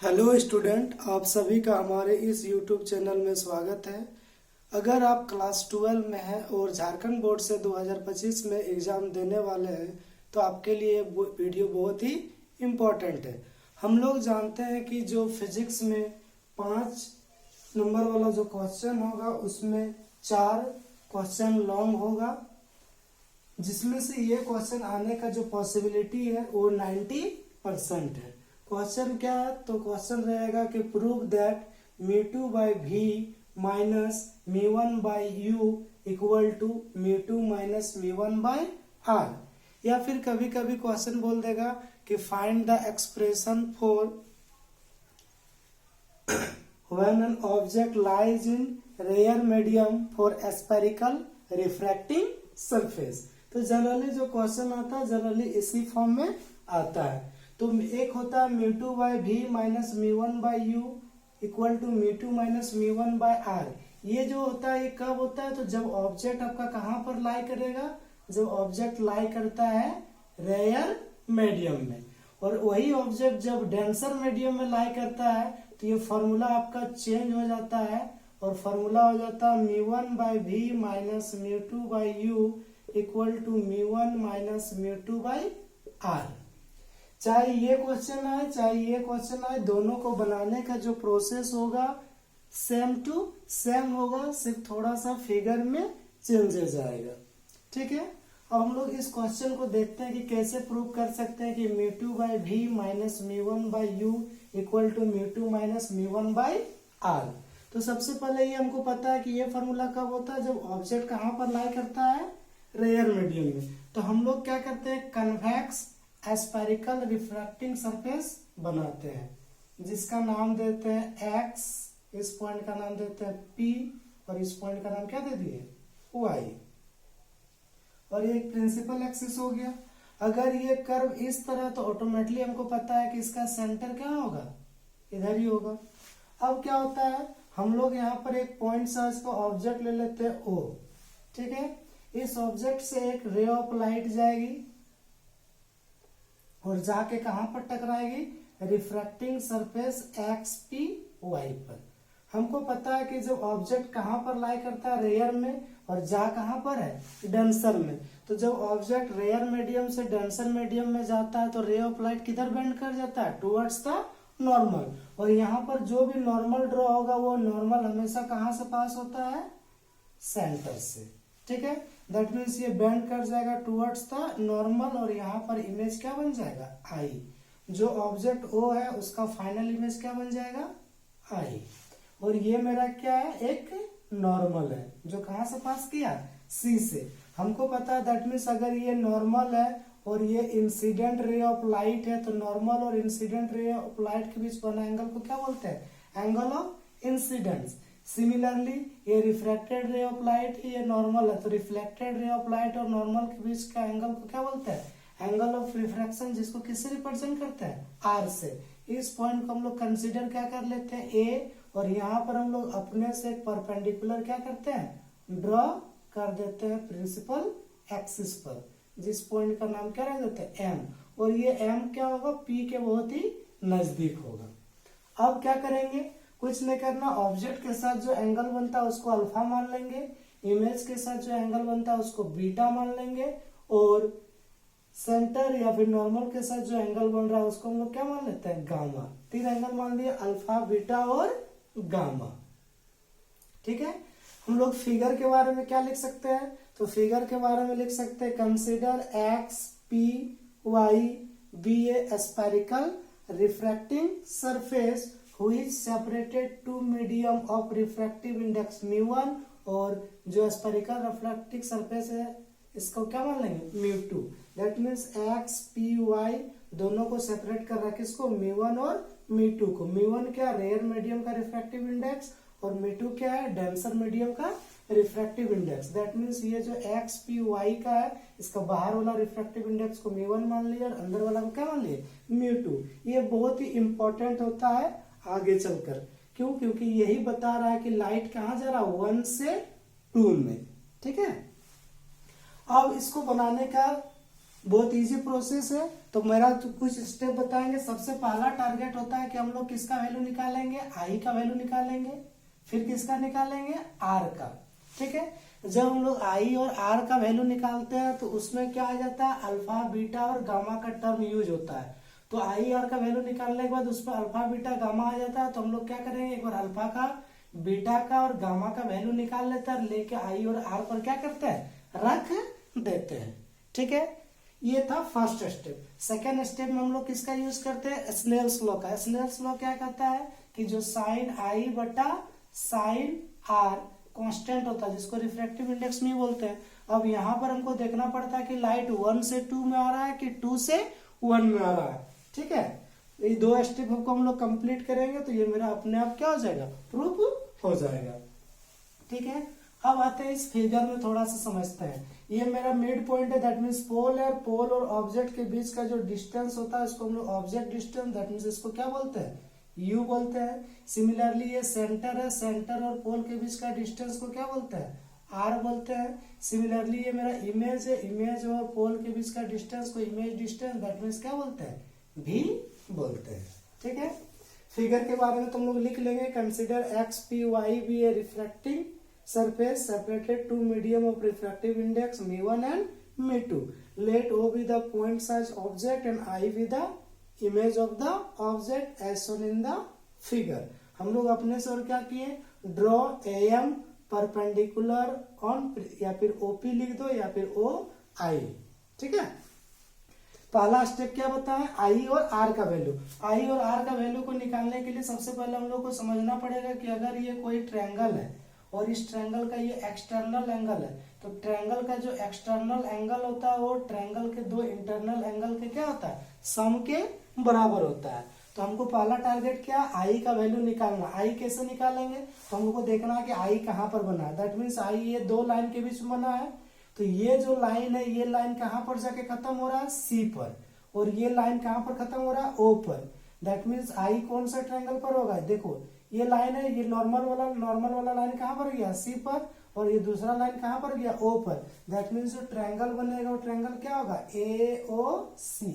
Hello student, आप सभी का हमारे इस यूट्यूब चैनल में स्वागत है। अगर आप क्लास 12 में हैं और झारखंड बोर्ड से 2025 में एग्ज़ाम देने वाले हैं तो आपके लिए वीडियो बहुत ही इम्पोर्टेंट है। हम लोग जानते हैं कि जो फिजिक्स में 5 नंबर वाला जो क्वेश्चन होगा उसमें 4 क्वेश्चन लॉन्ग होगा, जिसमें से ये क्वेश्चन आने का जो पॉसिबिलिटी है वो 90% है। क्वेश्चन क्या है? तो क्वेश्चन रहेगा कि prove that μ2 by V minus μ1 by U equal to μ2 minus μ1 by R. या फिर कभी कभी क्वेश्चन बोल देगा कि find the expression for when an object lies in rare medium for spherical refracting surface। तो जनरली जो क्वेश्चन आता है जनरली इसी फॉर्म में आता है। तो एक होता है μ2 by V minus μ1 by U equal to μ2 minus μ1 by R. ये जो होता है ये कब होता है? तो जब ऑब्जेक्ट आपका कहाँ पर लाई करेगा? जब ऑब्जेक्ट लाई करता है रेयर मीडियम में, और वही ऑब्जेक्ट जब डेंसर मीडियम में लाई करता है तो ये फॉर्मूला आपका चेंज हो जाता है और फॉर्मूला हो जाता है μ1 by V minus μ2 by U equal to μ1 minus μ2 by R. चाहे ये क्वेश्चन आए चाहे ये क्वेश्चन आए, दोनों को बनाने का जो प्रोसेस होगा सेम टू सेम होगा, सिर्फ थोड़ा सा फिगर में चेंजेस आएगा। ठीक है, अब हम लोग इस क्वेश्चन को देखते हैं कि कैसे प्रूव कर सकते हैं कि μ2 by V minus μ1 by U equal to μ2 minus μ1 by R. तो सबसे पहले ये हमको पता है कि ये फॉर्मूला कब होता है? जब ऑब्जेक्ट कहाँ पर लाई करता है? रेयर मीडियम में। तो हम लोग क्या करते हैं? कन्वेक्स एस्पेरिकल रिफ्रैक्टिंग सरफेस बनाते हैं, जिसका नाम देते हैं x, इस पॉइंट का नाम देते हैं p और इस पॉइंट का नाम क्या दे दिए? y। और ये एक प्रिंसिपल एक्सिस हो गया। अगर ये कर्व इस तरह तो ऑटोमेटिकली हमको पता है कि इसका सेंटर क्या होगा? इधर ही होगा। अब क्या होता है, हम लोग यहाँ पर एक पॉइंट सा इसको ऑब्जेक्ट ले लेते हैं O। ठीक है, इस ऑब्जेक्ट से एक रे ऑफ लाइट जाएगी और जाके कहां पर टकराएगी? रिफ्रैक्टिंग सरफेस XPY पर। हमको पता है कि जब ऑब्जेक्ट कहां पर लाई करता है? रेयर में, और जा कहां पर है? डेंसर में। तो जब ऑब्जेक्ट रेयर मीडियम से डेंसर मीडियम में जाता है तो रे ऑफ लाइट किधर बेंड कर जाता है? Towards the normal. और यहाँ पर जो भी नॉर्मल ड्रॉ होगा वो नॉर्मल हमेशा कहां से पास होता है? सेंटर से। ठीक है, दैट मीन्स ये बेंड कर जाएगा टुवर्ड्स द नॉर्मल और यहाँ पर इमेज क्या बन जाएगा? आई। जो ऑब्जेक्ट O है उसका फाइनल इमेज क्या बन जाएगा? आई। और ये मेरा क्या है? एक नॉर्मल है जो कहाँ से पास किया? C से। हमको पता है दैट मीन्स अगर ये नॉर्मल है और ये इंसिडेंट रे ऑफ लाइट है तो नॉर्मल और इंसिडेंट रे ऑफ लाइट के बीच बना एंगल को क्या बोलते हैं? Angle of incidence. सिमिलरली ये रिफ्लेक्टेड रे ऑफ लाइट है, ये नॉर्मल है, तो रिफ्लेक्टेड रे ऑफ लाइट और नॉर्मल के बीच का एंगल को क्या बोलते हैं? एंगल ऑफ रिफ्रैक्शन, जिसको किससे रिप्रेजेंट करते हैं? R से। इस पॉइंट को हम लोग कंसीडर क्या कर लेते हैं? A, और यहाँ पर हम लोग अपने से परपेंडिकुलर क्या करते हैं? ड्रॉ कर देते हैं प्रिंसिपल एक्सिस पर, जिस पॉइंट का नाम क्या रख देते हैं? M। और ये M क्या होगा? P के बहुत ही नजदीक होगा। अब क्या करेंगे? कुछ नहीं करना, ऑब्जेक्ट के साथ जो एंगल बनता है उसको अल्फा मान लेंगे, इमेज के साथ जो एंगल बनता है उसको बीटा मान लेंगे, और सेंटर या फिर नॉर्मल के साथ जो एंगल बन रहा है उसको हम लोग क्या मान लेते हैं? गामा। 3 एंगल मान लिए, अल्फा, बीटा और गामा। ठीक है, हम लोग फिगर के बारे में क्या लिख सकते हैं? तो फिगर के बारे में लिख सकते हैं consider XPY be a spherical refracting surface which separated two medium of refractive index μ1, और जो स्पेरिकल रिफ्रैक्टिव सरफेस है इसको क्या मान लेंगे? μ2। दैट मीन्स XPY दोनों को सेपरेट कर रहा है, किसको? μ1 और μ2 को। μ1 क्या? रेयर मीडियम का रिफ्रैक्टिव इंडेक्स, और μ2 क्या है? डेंसर मीडियम का रिफ्रैक्टिव इंडेक्स। दैट मीन्स ये जो XPY का है इसका बाहर वाला रिफ्रैक्टिव इंडेक्स को μ1 मान लिया और अंदर वाला को क्या मान लिए? μ2। ये बहुत ही इंपॉर्टेंट होता है आगे चलकर। क्यों? क्योंकि यही बता रहा है कि लाइट कहाँ जा रहा है? 1 से 2 में। ठीक है, अब इसको बनाने का बहुत इजी प्रोसेस है। तो मेरा तो कुछ स्टेप बताएंगे। सबसे पहला टारगेट होता है कि हम लोग किसका वैल्यू निकालेंगे, आई का वैल्यू निकालेंगे, फिर किसका निकालेंगे, आर का। ठीक है, जब हम लोग आई और आर का वैल्यू निकालते हैं तो उसमें क्या आ जाता है, अल्फा बीटा और गामा का टर्म यूज होता है। तो आई आर का वैल्यू निकालने के बाद उसमें अल्फा बीटा गामा आ जाता है। तो हम लोग क्या करेंगे, एक बार अल्फा का, बीटा का और गामा का वैल्यू निकाल लेते हैं, लेके आई और आर पर क्या करते हैं, रख देते हैं। ठीक है, ये था फर्स्ट स्टेप। सेकेंड स्टेप में हम लोग किसका यूज करते हैं, स्नेल्स लॉ का। स्नेल्स लॉ क्या कहता है कि जो साइन आई बटा साइन आर कांस्टेंट होता है, जिसको रिफ्रैक्टिव इंडेक्स में बोलते हैं। अब यहाँ पर हमको देखना पड़ता है कि लाइट 1 से 2 में आ रहा है कि 2 से 1 में आ रहा है। ठीक है, ये दो स्टेप को हम लोग कंप्लीट करेंगे तो ये मेरा अपने आप क्या हो जाएगा, प्रूफ हो जाएगा। ठीक है, अब आते हैं इस फिगर में, थोड़ा सा समझते हैं। ये मेरा मिड पॉइंट है, दैट मीन्स पोल है। पोल और ऑब्जेक्ट के बीच का जो डिस्टेंस होता है इसको हम लोग ऑब्जेक्ट डिस्टेंस, दैट मीन्स इसको क्या बोलते हैं, यू बोलते हैं। सिमिलरली ये सेंटर है, सेंटर और पोल के बीच का डिस्टेंस को क्या बोलते हैं, आर बोलते हैं। सिमिलरली ये मेरा इमेज है, इमेज और पोल के बीच का डिस्टेंस को इमेज डिस्टेंस, दैट मीन्स क्या बोलते हैं, भी बोलते हैं। ठीक है, फिगर के बारे में तुम लोग लिख लेंगे। Consider X P Y B a refracting surface separated two medium of refractive index m1 and m2. Let O be the point size object and I be the image of the object as shown in the figure. हम लोग अपने से और क्या किए, draw AM perpendicular on, या फिर OP लिख दो या फिर OI। ठीक है, पहला स्टेप क्या बताएं, आई और आर का वैल्यू। आई और आर का वैल्यू को निकालने के लिए सबसे पहले हम लोग को समझना पड़ेगा कि अगर ये कोई ट्रायंगल है और इस ट्रायंगल का ये एक्सटर्नल एंगल है, तो ट्रायंगल का जो एक्सटर्नल एंगल होता है वो ट्रायंगल के दो इंटरनल एंगल के क्या होता है, सम के बराबर होता है। तो हमको पहला टारगेट क्या, आई का वैल्यू निकालना। आई कैसे निकालेंगे, तो हमको देखना है कि आई कहाँ पर बना है। दैट मीन्स आई ये दो लाइन के बीच में बना है, तो ये जो लाइन है ये लाइन कहाँ पर जाके खत्म हो रहा है, सी पर, और ये लाइन कहाँ पर खत्म हो रहा है, ओ पर। दैट मीन्स आई कौन सा ट्रायंगल पर होगा, देखो ये लाइन है, ये नॉर्मल वाला लाइन कहाँ पर गया, सी पर, और ये दूसरा लाइन कहाँ पर गया, ओ पर। दैट मीन्स जो ट्रायंगल बनेगा वो ट्रायंगल क्या होगा, ए ओ सी।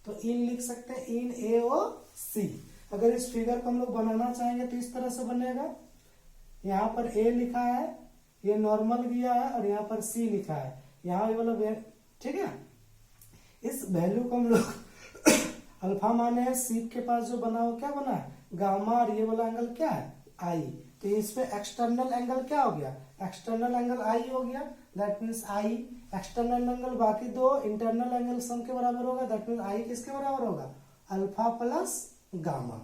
तो इन लिख सकते हैं, इन ए ओ सी। अगर इस फिगर को हम लोग बनाना चाहेंगे तो इस तरह से बनेगा। यहाँ पर ए लिखा है, ये नॉर्मल गया है, और यहाँ पर सी लिखा है, यहाँ ये वाला। ठीक है, इस वैल्यू को हम लोग अल्फा माने हैं, सी के पास जो बना वो क्या बना है, गामा, और ये वाला एंगल क्या है, आई। तो इस पे एक्सटर्नल एंगल क्या हो गया, एक्सटर्नल एंगल आई हो गया। That means I external angle, बाकी दो इंटरनल एंगल सम के बराबर होगा। दैट मीन्स आई किसके बराबर होगा, अल्फा प्लस गामा।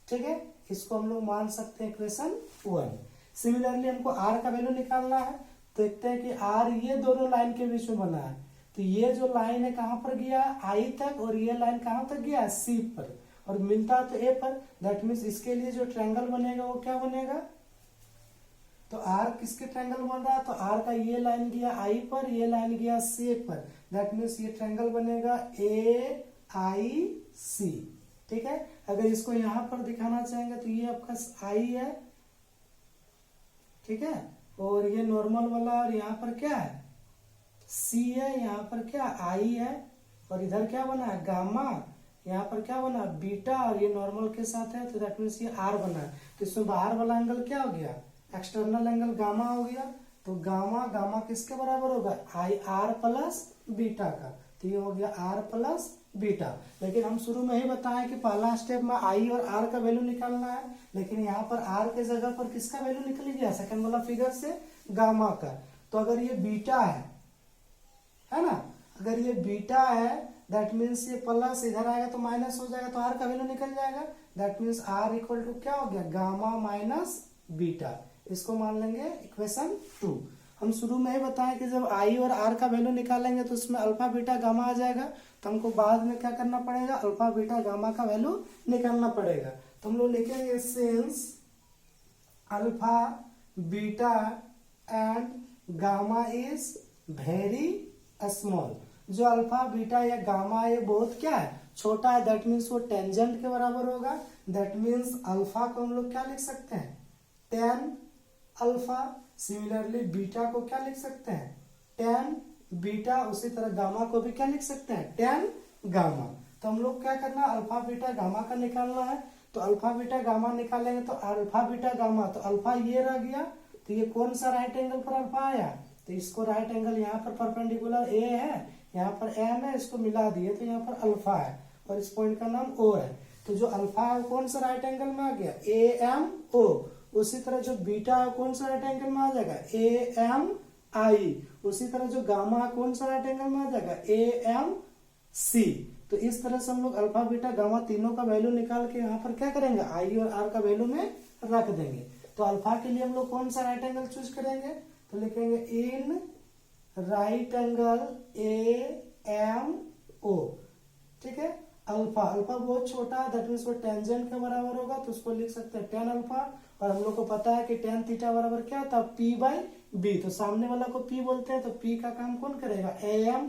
ठीक है, इसको हम लोग मान सकते हैं इक्वेशन 1। सिमिलरली हमको आर का वैल्यू निकालना है। देखते हैं कि आर ये दोनों लाइन के बीच में बना है, तो ये जो लाइन है कहाँ पर गया, आई तक, और ये लाइन कहाँ तक गया, सी पर, और मिलता है तो ए पर। दैट मीन्स इसके लिए जो ट्रायंगल बनेगा वो क्या बनेगा, तो आर किसके ट्रायंगल बन रहा है, तो आर का ये लाइन गया आई पर, ये लाइन गया सी पर। दैट मीन्स ये ट्रायंगल बनेगा ए आई सी। ठीक है, अगर इसको यहाँ पर दिखाना चाहेंगे तो ये आपका आई है, ठीक है, और ये नॉर्मल वाला, और यहाँ पर क्या है, सी है, यहाँ पर क्या आई है, और इधर क्या बना है, गामा, यहाँ पर क्या बना, बीटा, और ये नॉर्मल के साथ है, तो दैट मीन्स ये आर बना है। तो इसमें बाहर वाला एंगल क्या हो गया, एक्सटर्नल एंगल गामा हो गया। तो गामा किसके बराबर होगा, आई आर प्लस बीटा का। तो ये हो गया आर प्लस बीटा। लेकिन हम शुरू में ही बताएं कि पहला स्टेप में आई और आर का वैल्यू निकालना है, लेकिन यहाँ पर आर के जगह पर किसका वैल्यू निकल गया, सेकंड वाला फिगर से गामा का। तो अगर ये बीटा है ना, अगर ये बीटा है, दैट मीन्स ये प्लस इधर आएगा तो माइनस हो जाएगा, तो आर का वैल्यू निकल जाएगा। That means R equal to क्या हो गया, गामा माइनस बीटा। इसको मान लेंगे इक्वेशन 2। हम शुरू में ही बताएं कि जब आई और आर का वैल्यू निकालेंगे तो उसमें अल्फा बीटा गामा आ जाएगा, तो हमको बाद में क्या करना पड़ेगा, अल्फा बीटा गामा का वैल्यू निकालना पड़ेगा। तो हम लोग लिखेंगे since alpha beta and gamma is very small. जो अल्फा बीटा या गामा है बहुत क्या है, छोटा है। दैट मीन्स वो टेंजेंट के बराबर होगा। दैट मीन्स अल्फा को हम लोग क्या लिख सकते हैं, टेन अल्फा। सिमिलरली बीटा को क्या लिख सकते हैं, टेन बीटा, उसी तरह गामा को भी क्या लिख सकते हैं, tan गामा। तो हम लोग क्या करना है, अल्फा बीटा गामा का निकालना है। तो अल्फा बीटा गामा निकालेंगे तो अल्फा बीटा गामा, तो अल्फा ये रह गया, तो ये कौन सा राइट एंगल पर अल्फा आया, तो इसको राइट एंगल यहाँ पर परपेंडिकुलर ए है, यहाँ पर एम है, इसको मिला दिए तो यहाँ पर अल्फा है और इस पॉइंट का नाम ओ है। तो जो अल्फा है वो कौन सा राइट एंगल में आ गया, ए एम ओ। उसी तरह जो बीटा है कौन सा राइट एंगल में आ जाएगा, ए एम आई। उसी तरह जो गामा है कौन सा राइट एंगल में आ जाएगा, ए एम सी। तो इस तरह से हम लोग अल्फा बीटा गामा तीनों का वैल्यू निकाल के यहाँ पर क्या करेंगे, आई और आर का वैल्यू में रख देंगे। तो अल्फा के लिए हम लोग कौन सा राइट एंगल चूज करेंगे, तो लिखेंगे in right angle A M O. ठीक है, अल्फा, अल्फा बहुत छोटा है, दैट मीन्स वो टेंजेंट के बराबर होगा, तो उसको लिख सकते हैं tan अल्फा। और हम लोग को पता है कि tan थीटा बराबर क्या होता है, p बाई बी। तो सामने वाला को p बोलते हैं, तो p का काम कौन करेगा, am,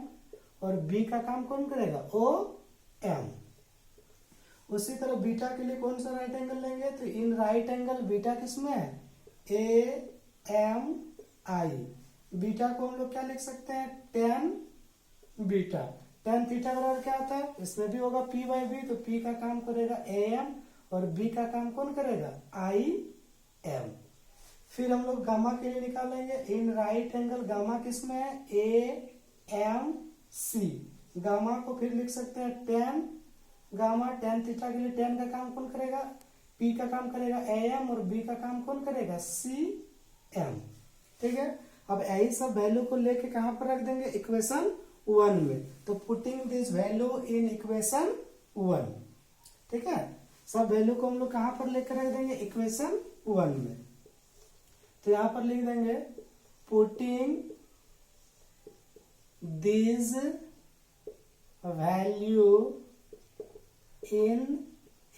और b का काम कौन करेगा, om। उसी तरह बीटा के लिए कौन सा राइट एंगल लेंगे, तो इन राइट एंगल बीटा किसमें है, ए एम आई। बीटा को हम लोग क्या लिख सकते हैं, tan बीटा। tan थीटा बराबर क्या होता है, इसमें भी होगा p बाई बी, तो p का काम करेगा am और b का काम कौन करेगा, आई एम। फिर हम लोग गामा के लिए निकालेंगे, इन राइट एंगल गामा किसमें है, ए एम सी। गामा को फिर लिख सकते हैं tan गामा। tan थीटा के लिए tan का काम कौन करेगा, p का काम करेगा am और b का काम कौन करेगा, सी एम। ठीक है, अब यही सब वैल्यू को लेके कहां पर रख देंगे, इक्वेशन 1 में। तो putting this value in equation 1। ठीक है, सब वैल्यू को हम लोग कहां पर लेकर रख देंगे, इक्वेशन 1 में। तो यहां पर लिख देंगे putting this value in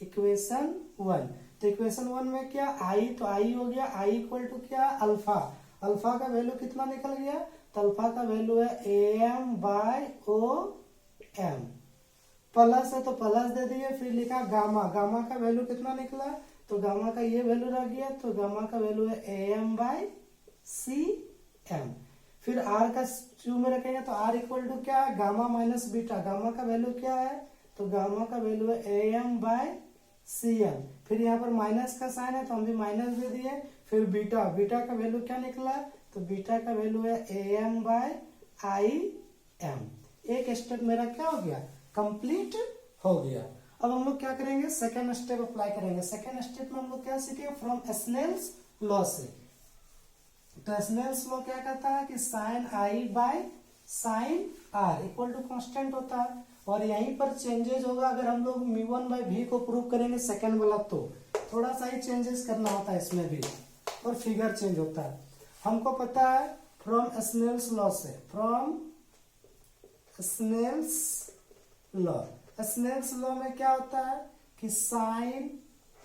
equation 1। तो इक्वेशन 1 में क्या, आई, तो आई हो गया, आई इक्वल टू क्या, अल्फा। अल्फा का वैल्यू कितना निकल गया, तो अल्फा का वैल्यू है A M by O M. Plus है तो प्लस दे दिए, फिर लिखा गामा। गामा का वैल्यू कितना निकला, तो गामा का ये वैल्यू रख गया, तो गामा का वैल्यू है A M by C M. फिर आर का क्यू में रखेंगे, तो आर इक्वल टू क्या है, गामा माइनस बीटा। गामा का वैल्यू क्या है, तो गामा का वैल्यू है A M by C M. फिर यहाँ पर माइनस का साइन है तो हम भी माइनस दे दिए। फिर बीटा, बीटा का वैल्यू क्या निकला, तो बीटा का वैल्यू है A M by I M. एक स्टेप मेरा क्या हो गया, कंप्लीट हो गया। अब हम लोग क्या करेंगे, सेकेंड स्टेप अप्लाई करेंगे। सेकेंड स्टेप में हम लोग क्या सीखेंगे, फ्रॉम स्नेल्स लॉ से। तो स्नेल्स लॉ क्या कहता है कि sine I by sine R equal to constant होता है, और यहीं पर चेंजेस होगा अगर हम लोग म्यू1 बाई वी को प्रूव करेंगे सेकेंड वाला, तो थोड़ा सा ही चेंजेस करना होता है इसमें भी, और फिगर चेंज होता है। हमको पता है फ्रॉम स्नेल्स लॉ से, from Snell's law. Snell's law में क्या होता है कि sine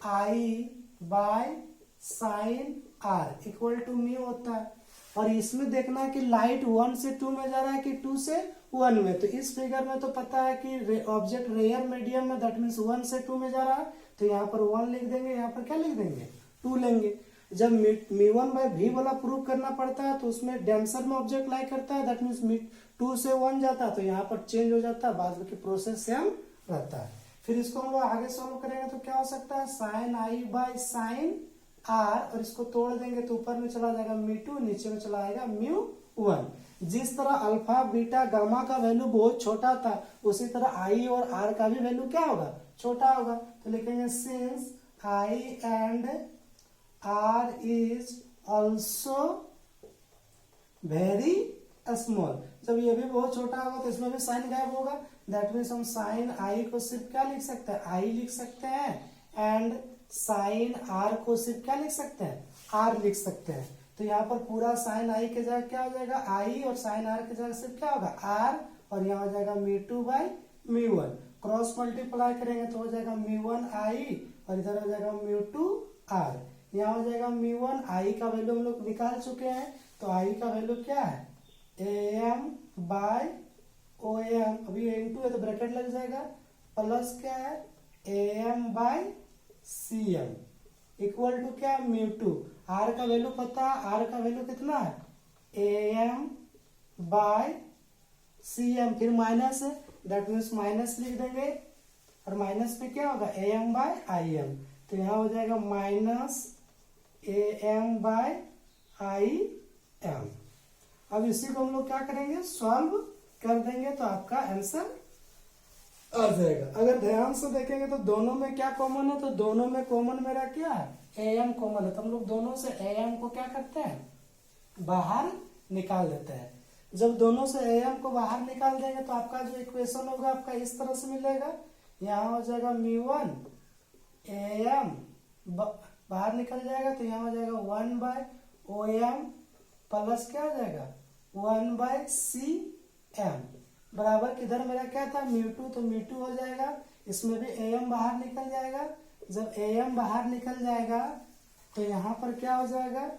I by sine R equal to mu होता है। और इसमें देखना है कि लाइट 1 से 2 में जा रहा है कि 2 से 1 में। तो इस फिगर में तो पता है कि ऑब्जेक्ट रेयर मीडियम में, दैट मीन्स 1 से 2 में जा रहा है, तो यहाँ पर 1 लिख देंगे, यहाँ पर क्या लिख देंगे, 2 लेंगे। जब म्यू1 बाय वी वाला प्रूव करना पड़ता है तो उसमें डेंसर में ऑब्जेक्ट लाई करता है, दैट मीन्स 2 से 1 जाता है, तो यहाँ पर चेंज हो जाता है, बाद की प्रोसेस सेम रहता है। फिर इसको हम लोग आगे सॉल्व करेंगे तो क्या हो सकता है, sine I by sine R, और इसको तोड़ देंगे तो ऊपर में चला जाएगा म्यू2, नीचे में चला आएगा म्यू1। जिस तरह अल्फा बीटा गामा का वैल्यू बहुत छोटा था, उसी तरह आई और आर का भी वैल्यू क्या होगा, छोटा होगा। तो लिखेंगे since I and R is also very small. जब ये भी बहुत छोटा होगा तो इसमें भी साइन गायब होगा, दैट मीन्स हम साइन आई को सिर्फ क्या लिख सकते हैं, आई लिख सकते हैं, एंड साइन आर को सिर्फ क्या लिख सकते हैं, आर लिख सकते हैं। तो यहाँ पर पूरा साइन आई के जगह क्या हो जाएगा, आई, और साइन आर के जगह सिर्फ क्या होगा, आर, और यहाँ हो जाएगा म्यू2 बाई म्यू1। क्रॉस मल्टीप्लाई करेंगे तो हो जाएगा म्यू1 आई, और इधर हो जाएगा म्यू2 आर। यहाँ हो जाएगा म्यू1, आई का वैल्यू हम लोग निकाल चुके हैं, तो आई का वैल्यू क्या है, A M by O M, अभी इंटू है तो ब्रैकेट लग जाएगा, प्लस क्या है A M by C M equal to क्या, म्यू2। आर का वैल्यू पता है, आर का वैल्यू कितना है, ए एम बाय cm, फिर माइनस है, दैट मीन्स माइनस लिख देंगे, और माइनस पे क्या होगा am बाय im, तो यहाँ हो जाएगा माइनस am बाय im। अब इसी को हम लोग क्या करेंगे, सॉल्व कर देंगे तो आपका आंसर आ जाएगा। अगर ध्यान से देखेंगे तो दोनों में क्या कॉमन है, तो दोनों में कॉमन मेरा क्या है, am कॉमन है, तो हम लोग दोनों से am को क्या करते हैं, बाहर निकाल देते हैं। जब दोनों से am को बाहर निकाल देंगे तो आपका जो इक्वेशन होगा आपका इस तरह से मिलेगा, यहाँ हो जाएगा μ1 am बाहर निकल जाएगा तो यहाँ हो जाएगा 1 बाय OM प्लस क्या हो जाएगा 1 बाय CM बराबर किधर मेरा क्या था μ2, तो μ2 हो जाएगा, इसमें भी am बाहर निकल जाएगा। जब am बाहर निकल जाएगा तो यहाँ पर क्या हो जाएगा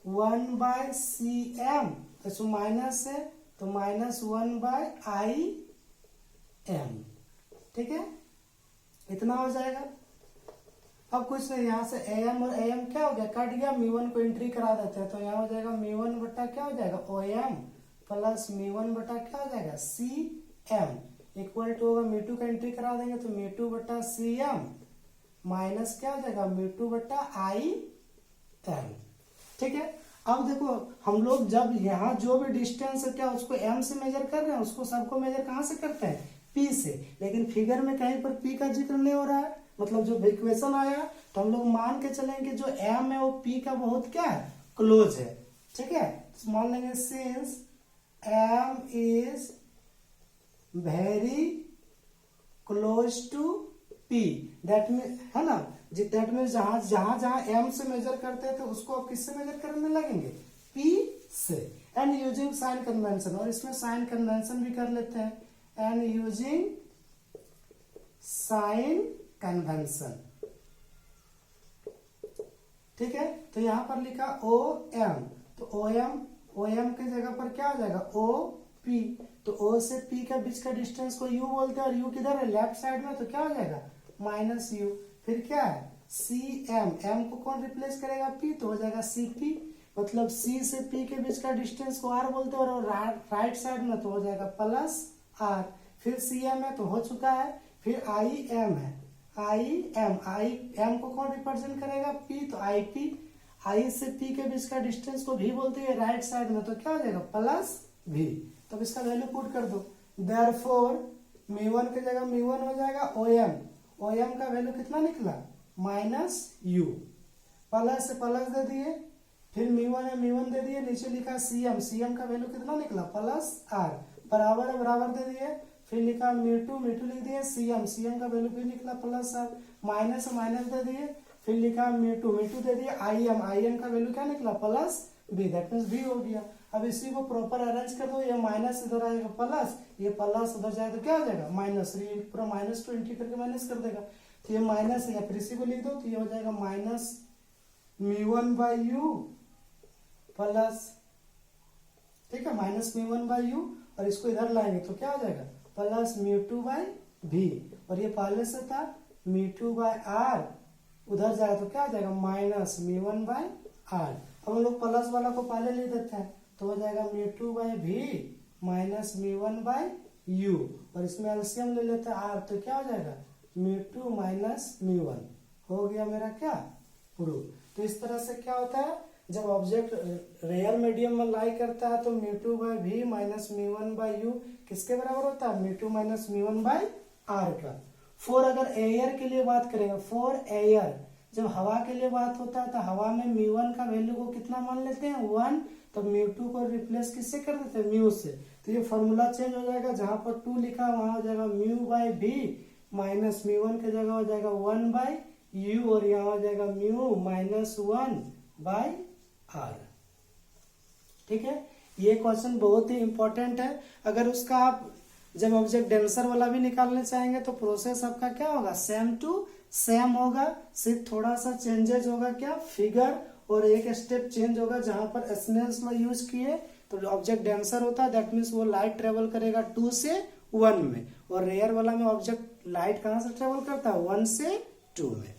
1 बाय CM, तो माइनस है तो माइनस 1 बाय IM, ठीक है, इतना हो जाएगा। अब कुछ नहीं, यहाँ से am और am क्या हो गया, कट गया, μ1 को एंट्री करा देते हैं, तो यहाँ हो जाएगा μ1 बटा क्या हो जाएगा OM प्लस μ1 बटा क्या हो जाएगा CM इक्वल टू होगा μ2 का एंट्री करा देंगे तो μ2 बटा CM माइनस क्या हो जाएगा μ2 बटा IM, ठीक है। अब देखो हम लोग जब यहाँ जो भी डिस्टेंस है क्या उसको m से मेजर कर रहे हैं, उसको सबको मेजर कहाँ से करते हैं, p से, लेकिन फिगर में कहीं पर p का जिक्र नहीं हो रहा है, मतलब जो इक्वेशन आया तो हम लोग मान के चलेंगे जो m है वो p का बहुत क्या है, क्लोज है, ठीक है। तो मान लेंगे since m is very close to p, that mean है ना, दैट मीन जहां जहां m से मेजर करते हैं तो उसको आप किससे मेजर करने लगेंगे, p से, एंड यूजिंग साइन कन्वेंशन, और इसमें साइन कन्वेंशन भी कर लेते हैं, एंड यूजिंग साइन कन्वेंशन, ठीक है। तो यहां पर लिखा OM, तो OM की जगह पर क्या हो जाएगा OP, तो O से P के बीच का डिस्टेंस को U बोलते हैं, और U किधर है, लेफ्ट साइड में, तो क्या हो जाएगा माइनस U, फिर क्या है CM, M को कौन रिप्लेस करेगा P, तो हो जाएगा CP, मतलब C से P के बीच का डिस्टेंस को R बोलते हैं, और राइट साइड में तो हो जाएगा प्लस R, फिर CM है तो हो चुका है, फिर IM है, IM को कौन रिप्रेजेंट करेगा P, तो IP, I से P के बीच का डिस्टेंस को V बोलते हैं, राइट साइड में, तो क्या हो जाएगा प्लस V, तब इसका वैल्यू पुट कर दो, देयरफॉर μ1 की जगह μ1 हो जाएगा OM का वैल्यू कितना निकला माइनस U, प्लस से प्लस दे दिए, फिर μ1 है μ1 दे दिए, नीचे लिखा CM का वैल्यू कितना निकला प्लस R, बराबर है बराबर दे दिए, फिर लिखा μ2 लिख दिए, CM का वैल्यू फिर निकला प्लस R, माइनस माइनस दे दिए, फिर लिखा μ2 दे दिए, IM का वैल्यू क्या निकला plus B, that means B हो गया। अब इसी को प्रॉपर अरेंज कर दो, ये माइनस इधर आएगा प्लस, ये प्लस उधर जाएगा तो क्या हो जाएगा माइनस, पूरा माइनस 20 करके माइनस कर देगा, तो ये माइनस है, फिर इसी को लिख दो, तो ये हो जाएगा माइनस μ1 बाई U प्लस, ठीक है, माइनस μ1 बाई U, और इसको इधर लाएंगे तो क्या हो जाएगा प्लस μ2 बाई V, और ये पहले से था μ2 बाई R, उधर जाएगा तो क्या हो जाएगा माइनस μ1 बाई R। अब हम लोग प्लस वाला को पहले लिख देते हैं, तो हो जाएगा μ2 by V minus μ1 by U, और इसमें एलसीएम ले लेते हैं R, तो क्या हो जाएगा μ2 माइनस μ1, हो गया मेरा क्या प्रूफ। तो इस तरह से क्या होता है, जब ऑब्जेक्ट रेयर मीडियम में लाई करता है तो μ2 by V minus μ1 by U किसके बराबर होता है, μ2 माइनस μ1 बाई R का। फॉर अगर एयर के लिए बात करेंगे, फॉर एयर जब हवा के लिए बात होता है तो हवा में μ1 का वैल्यू को कितना मान लेते हैं 1, तो μ2 को रिप्लेस किससे कर देते हैं म्यू से, तो ये फॉर्मूला चेंज हो जाएगा, जहां पर 2 लिखा वहां हो जाएगा μ बाई V माइनस μ1 की जगह हो जाएगा 1 बाई U, और यहाँ हो जाएगा μ माइनस 1 बाई R, ठीक है। ये क्वेश्चन बहुत ही इंपॉर्टेंट है, अगर उसका आप जब ऑब्जेक्ट डेंसर वाला भी निकालने चाहेंगे तो प्रोसेस आपका क्या होगा सेम टू सेम होगा, सिर्फ थोड़ा सा चेंजेस होगा क्या फिगर, और एक स्टेप चेंज होगा, जहां पर स्नेल्स लॉ यूज किए तो ऑब्जेक्ट डेंसर होता है, दैट मीन्स वो लाइट ट्रेवल करेगा 2 से 1 में, और रेयर वाला में ऑब्जेक्ट लाइट कहां से ट्रेवल करता है 1 से 2 में।